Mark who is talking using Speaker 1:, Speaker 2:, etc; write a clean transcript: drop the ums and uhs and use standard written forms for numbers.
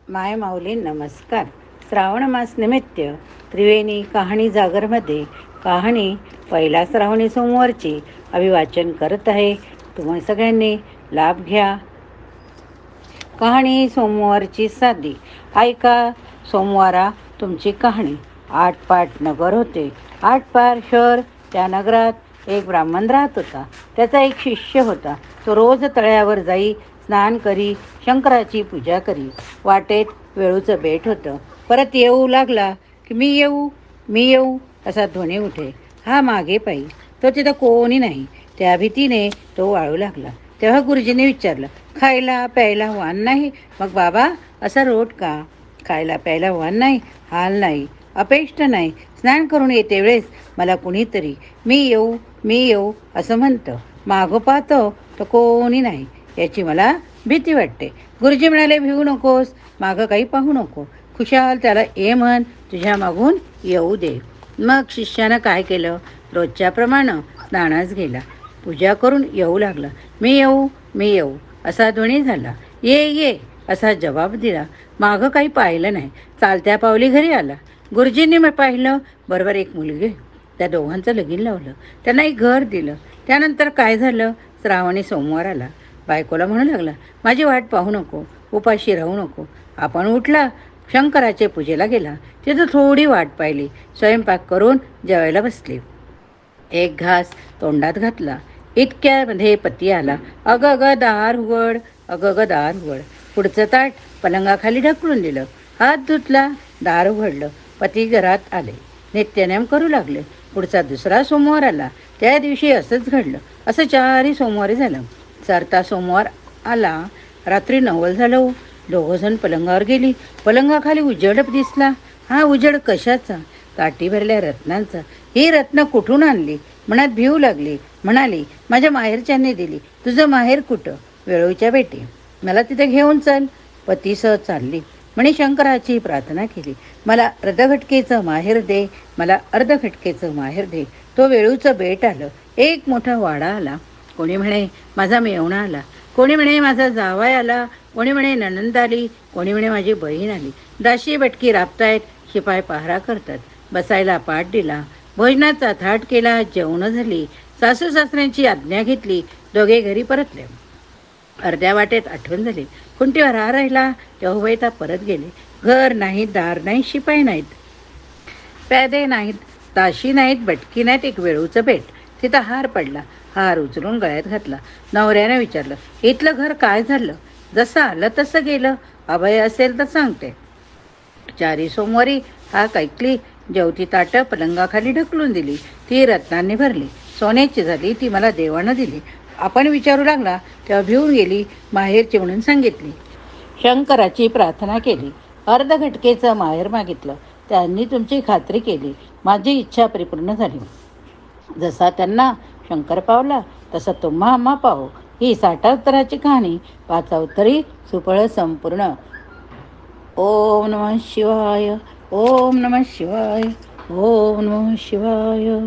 Speaker 1: माय माऊली नमस्कार. श्रावण मास निमित्त त्रिवेणी कहाणी जागरमध्ये कहाणी पहिला श्रावणी सोमवारची अभिवाचन करत आहे. तुम्ही सगळ्यांनी लाभ घ्या. कहाणी सोमवारची साधी. ऐका सोमवारा तुमची कहाणी. 8 पाट नगर होते. 8 पार शहर. त्या नगरात एक ब्राह्मण राहत होता. त्याचा एक शिष्य होता. तो रोज तळ्यावर जाई, स्नान करी, शंकराची पूजा करी. वाटेत वेळूचं बेट होतं. परत येऊ लागला की मी येऊ असा ध्वनी उठे. हा मागे पायी. तो तिथं कोणी नाही. त्या भीतीने तो वाळू लागला. तेव्हा गुरुजीने विचारलं, खायला प्यायला वाण नाही? मग बाबा असा रोट का? खायला प्यायला वाण नाही, हाल नाही, अपेष्ट नाही. स्नान करून येते वेळेस मला कुणीतरी मी येऊ असं म्हणतं. मागं पाहतो तर कोणी नाही. याची मला भीती वाटते. गुरुजी म्हणाले, भिवू नकोस, मागं काही पाहू नको. खुशाल त्याला ये म्हण, तुझ्या मागून येऊ दे. मग शिष्यानं काय केलं? रोजच्याप्रमाणे स्नानास गेला. पूजा करून येऊ लागला. मी येऊ असा ध्वनी झाला. ये असा जबाब दिला. मागं काही पाहिलं नाही. चालत्या पावली घरी आला. गुरुजींनी मग पाहिलं, बरोबर एक मुलगी. त्या दोघांचं लगीन लावलं. त्यांना एक घर दिलं. त्यानंतर काय झालं? श्रावणी सोमवार आला. बायकोला म्हणू लागला, माझी वाट पाहू नको, उपाशी राहू नको. आपण उठला, शंकराचे पूजेला गेला. तिथं थोडी वाट पाहिली. स्वयंपाक करून जेवायला बसले. एक घास तोंडात घातला. इतक्यामध्ये पती आला. अगं दार उघड, दार उघड. पुढचं ताट पलंगाखाली ढकलून दिलं. हात धुतला, दार उघडलं. पती घरात आले. नित्यनेम करू लागले. पुढचा दुसरा सोमवार आला. त्या दिवशी असंच घडलं. असं 4 सोमवारी झालं. 4था सोमवार आला. रात्री 9 झालं. दोघंजण पलंगावर गेली. पलंगाखाली उजेड दिसला. हा उजेड कशाचा? काठी भरल्या रत्नांचा. ही रत्न कुठून आणली? मनात भिऊ लागली. म्हणाली, माझ्या माहेरच्यांनी दिली. तुझं माहेर कुठं? वेळूच्या बेटी, मला तिथे घेऊन चल. पतीसह चालली. म्हणे शंकराची प्रार्थना केली, मला अर्धघटकेचं माहेर दे, मला अर्धघटकेचं माहेर दे. तो वेळूचं बेट आलं. एक मोठा वाडा आला. कोणी म्हणे माझा मेवणा आला, कोणी म्हणे माझा जावाय आला, कोणी म्हणे नणंद आली, कोणी म्हणे माझी बहीण आली. दाशी बटकी राबतायत, शिपाय पहारा करतात. बसायला पाट दिला. भोजनाचा थाट केला. जेवणं झाली. सासू सासऱ्यांची आज्ञा घेतली. दोघे घरी परतले. अर्ध्या वाटेत आठवण झाली. खुंटीवर हा राहिला. तेव्हा परत गेले. घर नाही, दार नाही, शिपाई नाहीत, प्यादे नाहीत, दाशी नाहीत, बटकी नाहीत. एक वेळूचं बेट. तिथं हार पडला. हार उचलून गळ्यात घातला. नवऱ्याने विचारलं, इथलं घर काय झालं? जसं आलं तसं गेलं. अभय असेल तर सांगते. 4 सोमवारी हाक ऐकली. जेवती ताटं पलंगाखाली ढकलून दिली. ती रत्नांनी भरली, सोन्याची झाली. ती मला देवानं दिली. आपण विचारू लागला तेव्हा भिवून गेली. माहेरची म्हणून सांगितली. शंकराची प्रार्थना केली. अर्धघटकेचं माहेर मागितलं. त्यांनी तुमची खात्री केली. माझी इच्छा परिपूर्ण झाली. जसा त्यांना शंकर पावला तसा तुम्हा आम्हा पाहो. ही 60 उत्तराची कहाणी 5 उत्तरी सुफळ संपूर्ण. ओम नमः शिवाय. ओम नमः शिवाय. ओम नमः शिवाय.